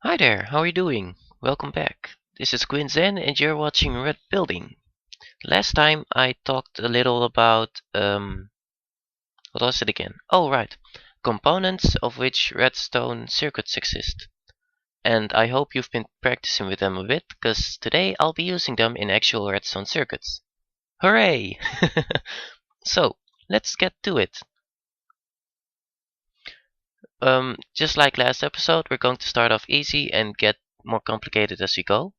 Hi there, how are you doing? Welcome back. This is QuinXen and you're watching Red Building. Last time I talked a little about what was it again? Oh right, components of which redstone circuits exist. And I hope you've been practicing with them a bit, because today I'll be using them in actual redstone circuits. Hooray! So, let's get to it. Just like last episode, we're going to start off easy and get more complicated as we go.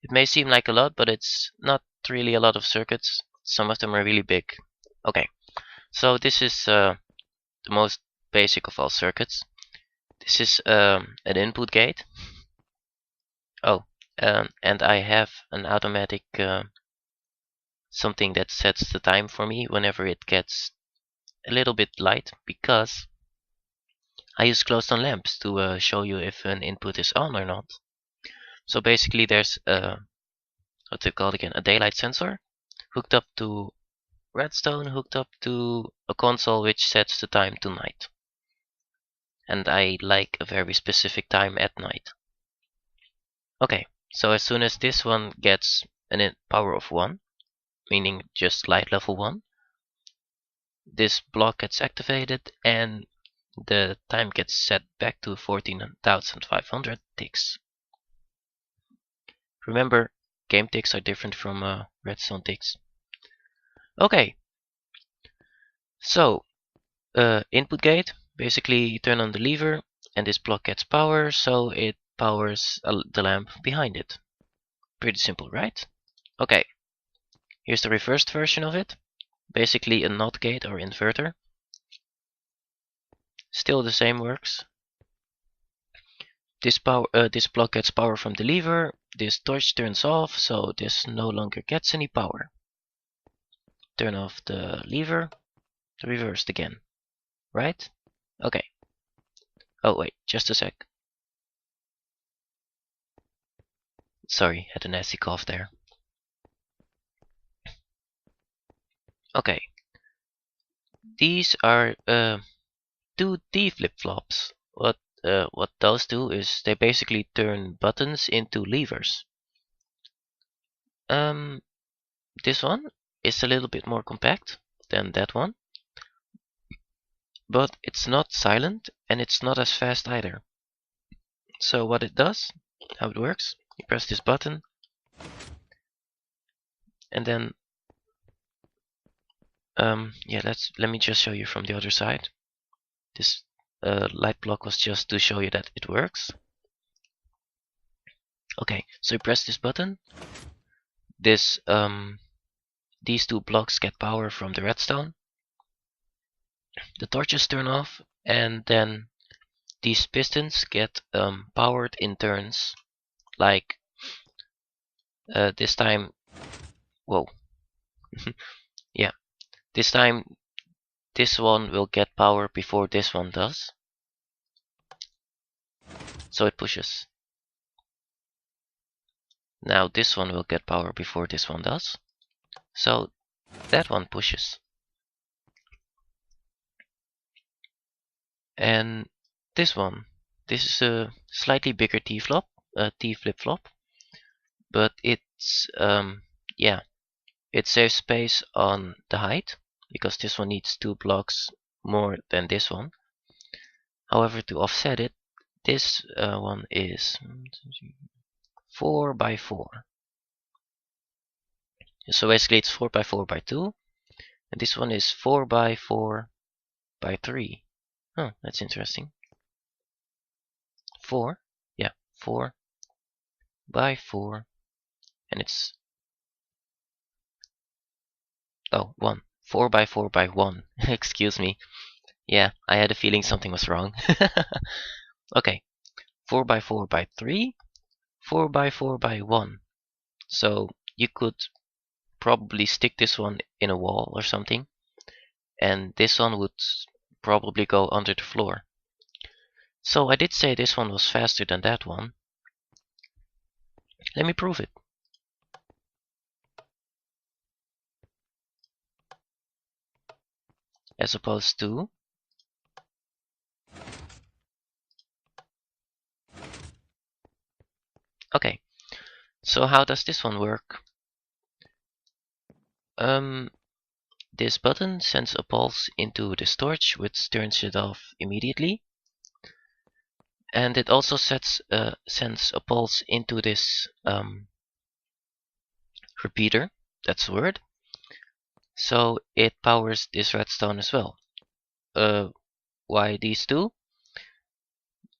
It may seem like a lot, but it's not really a lot of circuits. Some of them are really big. Okay, so this is the most basic of all circuits. This is an input gate. Oh, and I have an automatic something that sets the time for me whenever it gets a little bit light, because I use closed-on lamps to show you if an input is on or not. So basically there's what's it called again? A daylight sensor hooked up to redstone, hooked up to a console which sets the time to night. And I like a very specific time at night. Okay, so as soon as this one gets a power of 1, meaning just light level 1, this block gets activated and the time gets set back to 14,500 ticks. Remember, game ticks are different from redstone ticks. Okay, so input gate, basically you turn on the lever and this block gets power, so it powers the lamp behind it. Pretty simple, right? Okay, here's the reversed version of it. Basically a NOT gate or inverter. Still the same works. This block gets power from the lever. This torch turns off, so this no longer gets any power. Turn off the lever. Reversed again. Right? Okay. Oh wait, just a sec. Sorry, had a nasty cough there. Okay. These are two D flip-flops. What those do is they basically turn buttons into levers. This one is a little bit more compact than that one, but it's not silent and it's not as fast either. So what it does, how it works, you press this button and then yeah, let me just show you from the other side. This light block was just to show you that it works. Okay, so you press this button. These two blocks get power from the redstone. The torches turn off, and then these pistons get powered in turns. Like this time, whoa, yeah, this time this one will get power before this one does. So it pushes. Now this one will get power before this one does. So that one pushes. And this one, this is a slightly bigger T flip-flop, but it's yeah, it saves space on the height because this one needs 2 blocks more than this one. However, to offset it, this one is 4 by 4. So basically it's 4 by 4 by 2, and this one is 4 by 4 by 3. Oh, that's interesting. 4, yeah, 4 by 4, and it's, oh, 1. 4 by 4 by 1. Excuse me. Yeah, I had a feeling something was wrong. Okay, 4 by 4 by 3, 4 by 4 by 1. So you could probably stick this one in a wall or something, and this one would probably go under the floor. So I did say this one was faster than that one. Let me prove it. As opposed to Okay, so how does this one work? This button sends a pulse into the storage, which turns it off immediately. And it also sends a pulse into this repeater, that's the word. So it powers this redstone as well. Why these two?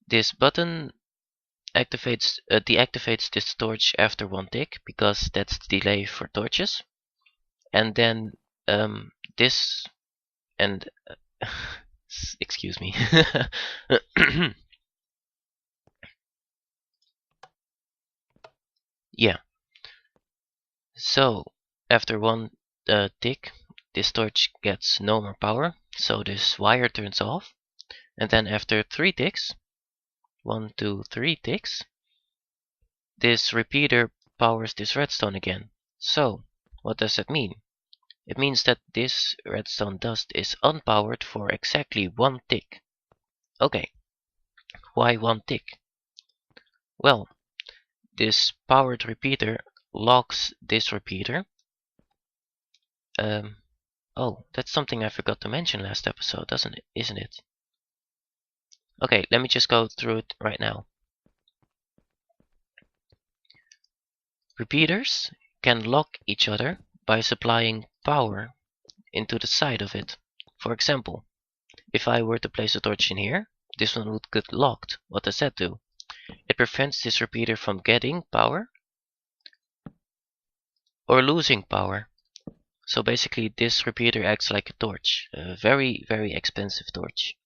This button deactivates the storage after 1 tick, because that's the delay for torches. And then this and excuse me. Yeah. So after 1 tick, this storage gets no more power, so this wire turns off. And then after 3 ticks, 1, 2, 3 ticks, this repeater powers this redstone again. So what does that mean? It means that this redstone dust is unpowered for exactly 1 tick. Okay, why 1 tick? Well, this powered repeater locks this repeater. Oh, that's something I forgot to mention last episode, isn't it? Okay, let me just go through it right now. Repeaters can lock each other by supplying power into the side of it. For example, if I were to place a torch in here, this one would get locked. What does that do? It prevents this repeater from getting power or losing power. So basically this repeater acts like a torch, a very, very expensive torch.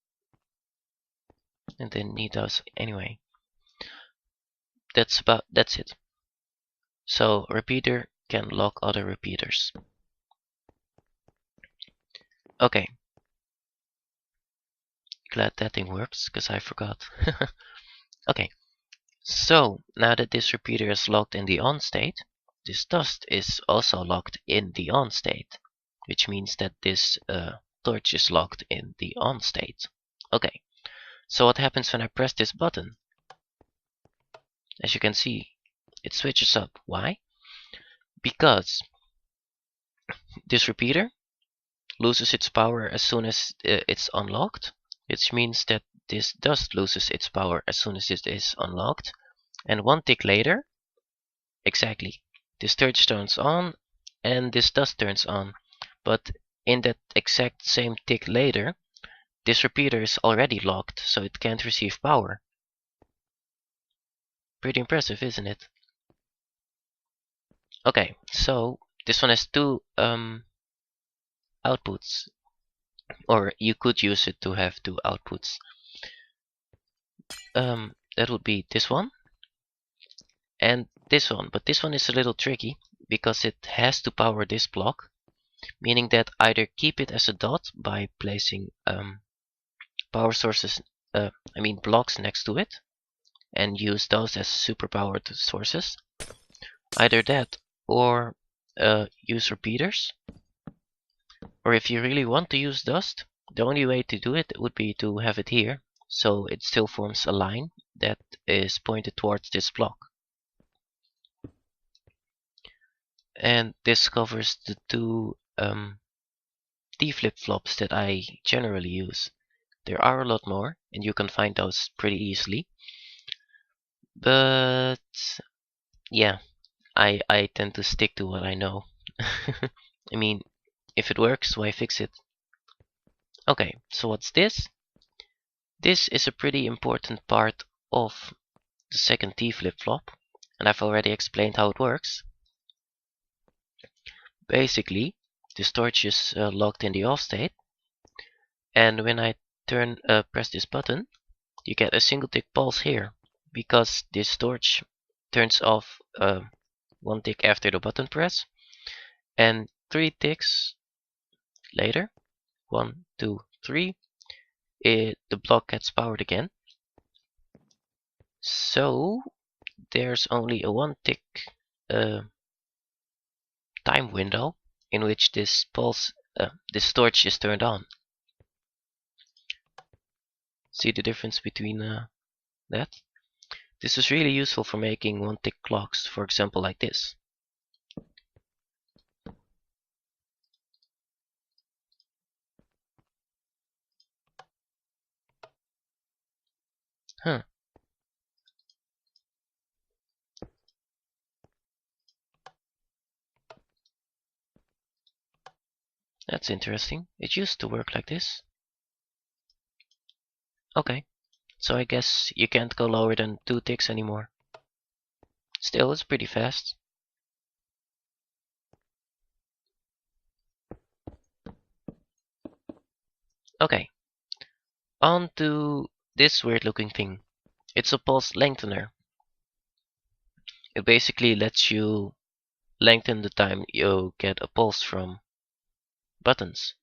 And then need those anyway. That's it. So repeater can lock other repeaters. Okay. Glad that thing works, because I forgot. Okay. So now that this repeater is locked in the on state, this dust is also locked in the on state, which means that this torch is locked in the on state. Okay, so what happens when I press this button? As you can see, it switches up. Why? Because this repeater loses its power as soon as it's unlocked, which means that this dust loses its power as soon as it is unlocked, and 1 tick later, exactly, this torch turns on and this dust turns on. But in that exact same tick later, this repeater is already locked, so it can't receive power. Pretty impressive, isn't it? Okay, so this one has two outputs, or you could use it to have two outputs. That would be this one and this one, but this one is a little tricky because it has to power this block, meaning that either keep it as a dot by placing power sources, blocks next to it, and use those as superpowered sources. Either that, or use repeaters. Or if you really want to use dust, the only way to do it would be to have it here, so it still forms a line that is pointed towards this block. And this covers the two T flip-flops that I generally use. There are a lot more, and you can find those pretty easily. But yeah, I tend to stick to what I know. I mean, if it works, why fix it? Okay, so what's this? This is a pretty important part of the second T flip-flop, and I've already explained how it works. Basically, the storage is locked in the off state, and when I press this button, you get a single tick pulse here, because this storage turns off 1 tick after the button press, and 3 ticks later, 1, 2, 3, the block gets powered again. So there's only a 1 tick time window in which this storage is turned on. See the difference between that? This is really useful for making one-tick clocks, for example like this. Huh, that's interesting. It used to work like this. Okay, so I guess you can't go lower than 2 ticks anymore. Still, it's pretty fast. Okay, on to this weird looking thing. It's a pulse lengthener. It basically lets you lengthen the time you get a pulse from buttons.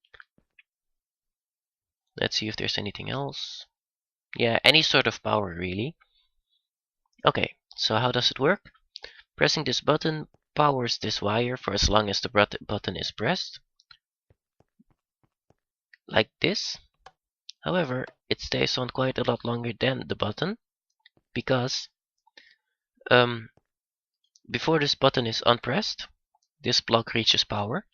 Let's see if there's anything else. Yeah, any sort of power really. Okay, so how does it work? Pressing this button powers this wire for as long as the button is pressed. Like this. However, it stays on quite a lot longer than the button because um, before this button is unpressed, this block reaches power,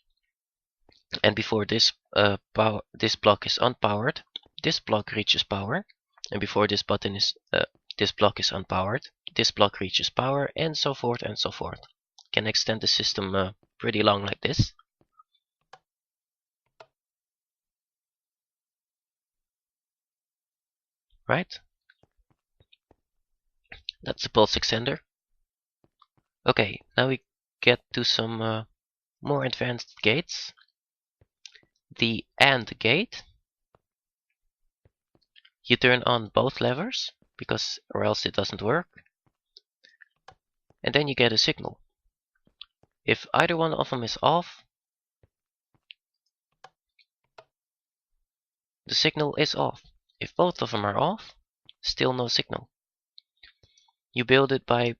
and before this block is unpowered, this block reaches power, and before this block is unpowered, this block reaches power, and so forth and so forth. Can extend the system pretty long like this. Right? That's the pulse extender. Okay, now we get to some more advanced gates. The AND gate. You turn on both levers, because or else it doesn't work. And then you get a signal. If either one of them is off, the signal is off. If both of them are off, still no signal. You build it by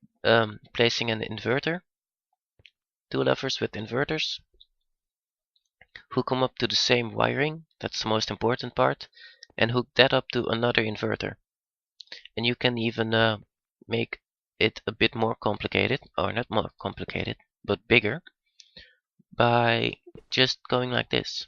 placing an inverter, 2 levers with inverters, who come up to the same wiring, that's the most important part, and hook that up to another inverter. And you can even make it a bit more complicated, or not more complicated, but bigger, by just going like this.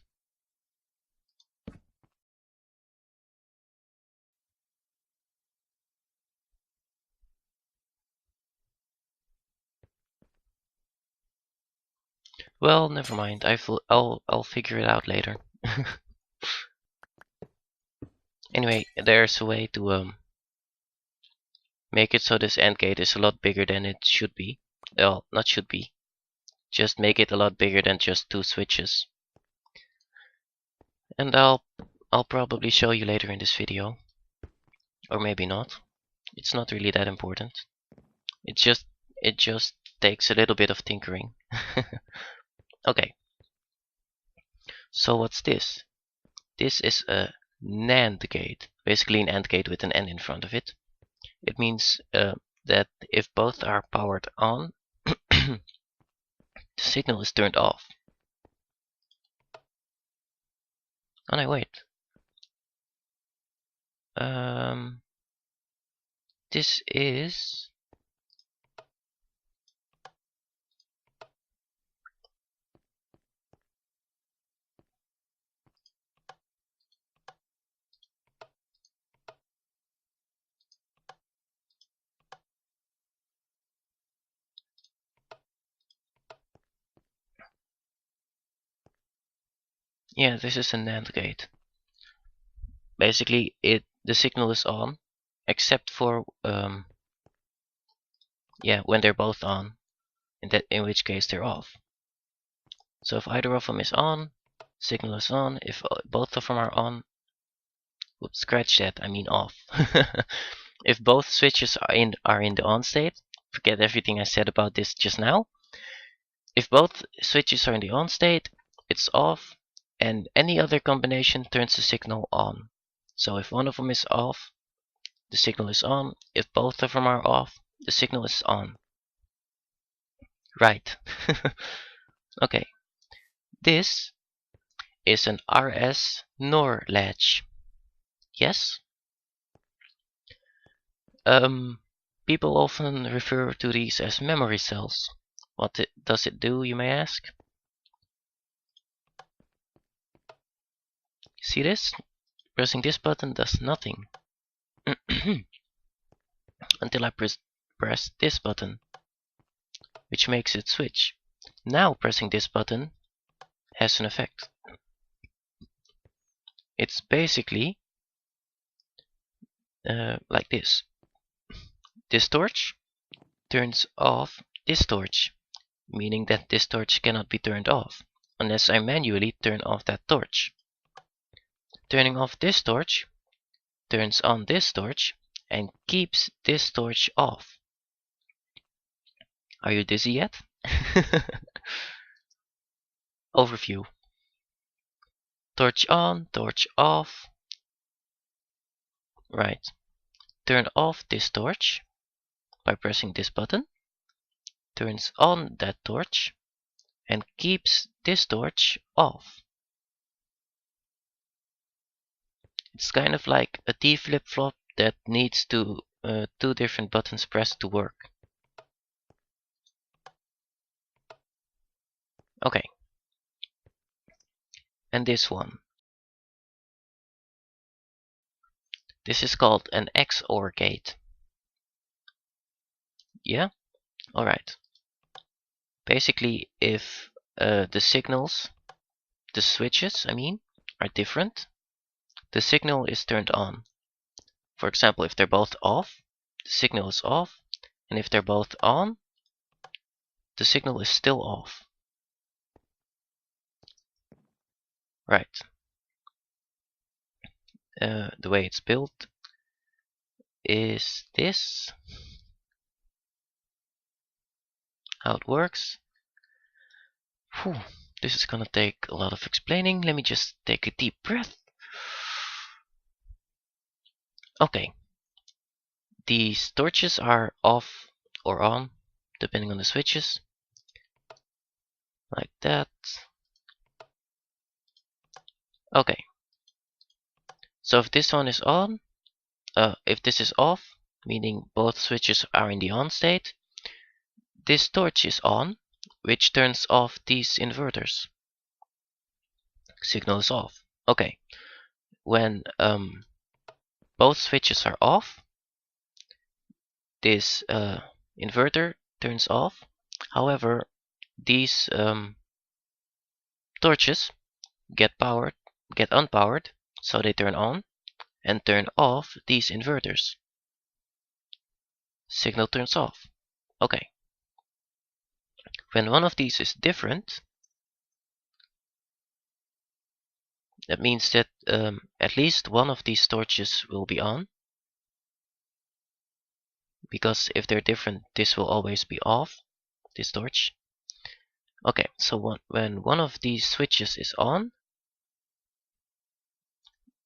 Well, never mind. I'll figure it out later. Anyway, there's a way to make it so this AND gate is a lot bigger than it should be. Well, not should be. Just make it a lot bigger than just 2 switches. And I'll probably show you later in this video. Or maybe not. It's not really that important. It just takes a little bit of tinkering. Okay. So what's this? This is a NAND gate. Basically an AND gate with an N in front of it. It means that if both are powered on, the signal is turned off. Oh no, wait. This is... Yeah, this is a NAND gate. Basically, the signal is on, except for yeah, when they're both on, in which case they're off. So if either of them is on, signal is on. If both of them are on, whoops, scratch that, I mean off. If both switches are in the on state, forget everything I said about this just now. If both switches are in the on state, it's off, and any other combination turns the signal on. So if one of them is off, the signal is on. If both of them are off, the signal is on. Right. Okay. This is an RS NOR latch. Yes? People often refer to these as memory cells. What does it do, you may ask? See this? Pressing this button does nothing until I press this button, which makes it switch. Now pressing this button has an effect. It's basically like this. This torch turns off this torch, meaning that this torch cannot be turned off unless I manually turn off that torch. Turning off this torch turns on this torch and keeps this torch off. Are you dizzy yet? Overview. Torch on, torch off. Right. Turn off this torch by pressing this button. Turns on that torch and keeps this torch off. It's kind of like a T flip-flop that needs two different buttons pressed to work. Okay. And this one. This is called an XOR gate. Yeah? Alright. Basically, if the signals, the switches, I mean, are different, the signal is turned on. For example, if they're both off, the signal is off, and if they're both on, the signal is still off. Right. The way it's built is this. How it works. Whew, this is gonna take a lot of explaining. Let me just take a deep breath. Okay. These torches are off or on, depending on the switches. Like that. Okay. So if this one is on, if this is off, meaning both switches are in the on state, this torch is on, which turns off these inverters. Signal is off. Okay. When both switches are off, this inverter turns off. However, these torches get unpowered, so they turn on and turn off these inverters. Signal turns off. Okay. When one of these is different, that means that at least one of these torches will be on. Because if they're different, this will always be off, this torch. Okay, so when one of these switches is on,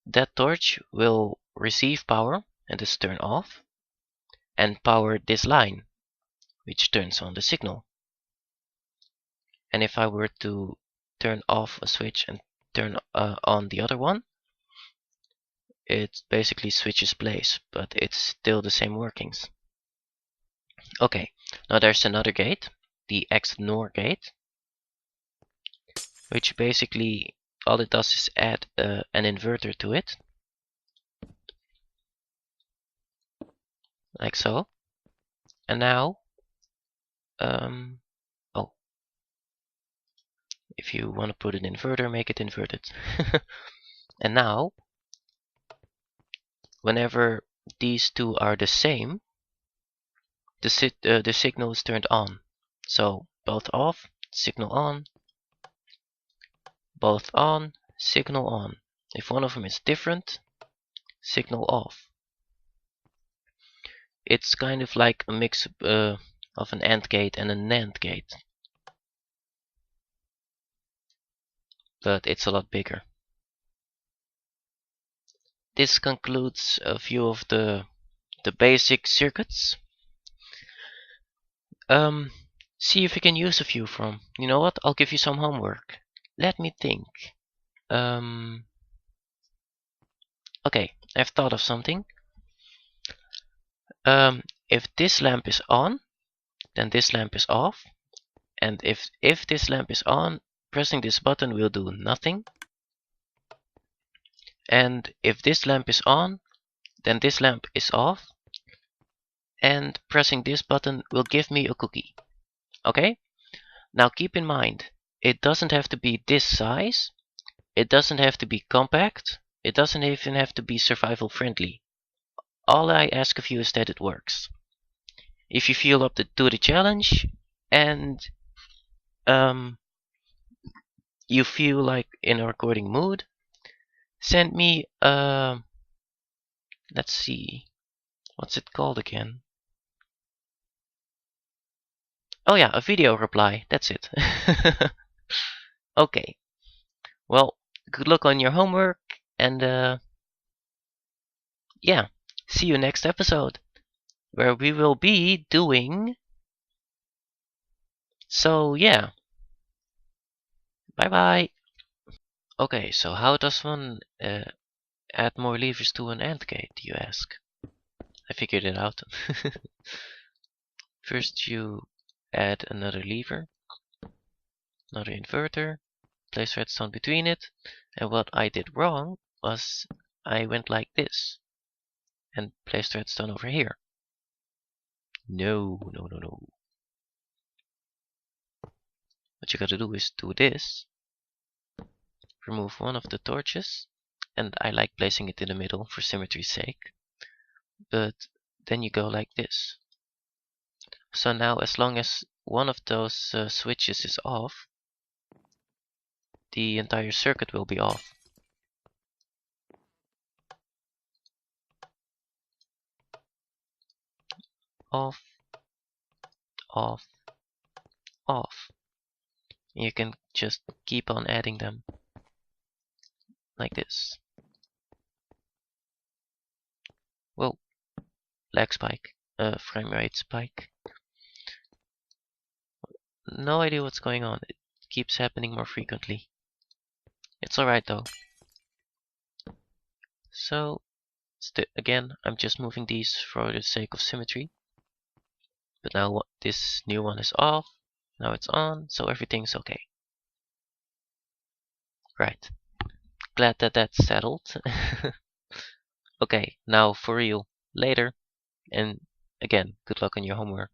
that torch will receive power and thus turn off, and power this line, which turns on the signal. And if I were to turn off a switch and turn on the other one, it basically switches place, but it's still the same workings. Okay, now there's another gate, the XNOR gate, which basically all it does is add an inverter to it, like so. And now, oh, if you want to put an inverter, make it inverted. And now, whenever these two are the same, the signal is turned on. So both off, signal on, both on, signal on. If one of them is different, signal off. It's kind of like a mix of an AND gate and a NAND gate, but it's a lot bigger. This concludes a few of the basic circuits. See if you can use a few from. You know what? I'll give you some homework. Let me think. Okay, I've thought of something. if this lamp is on, then this lamp is off. And if this lamp is on, pressing this button will do nothing. And if this lamp is on, then this lamp is off. And pressing this button will give me a cookie. Okay? Now keep in mind, it doesn't have to be this size. It doesn't have to be compact. It doesn't even have to be survival friendly. All I ask of you is that it works. If you feel up to the challenge and you feel like in a recording mood, send me let's see, what's it called again? Oh yeah, a video reply. That's it. Okay. Well, good luck on your homework, and yeah, see you next episode, where we will be doing. So yeah, bye bye. Okay, so how does one add more levers to an AND gate, you ask? I figured it out. First you add another lever, another inverter, place redstone between it, and what I did wrong was I went like this and placed redstone over here. No. What you gotta do is do this, remove one of the torches, and I like placing it in the middle for symmetry's sake, but then you go like this. So now as long as one of those switches is off, the entire circuit will be off. Off, off, off. You can just keep on adding them like this. Whoa, lag spike, frame rate spike. No idea what's going on. It keeps happening more frequently. It's alright though. So, again, I'm just moving these for the sake of symmetry. But now this new one is off. Now it's on, so everything's okay. Right. Glad that that's settled. Okay, now for real. Later. And again, good luck on your homework.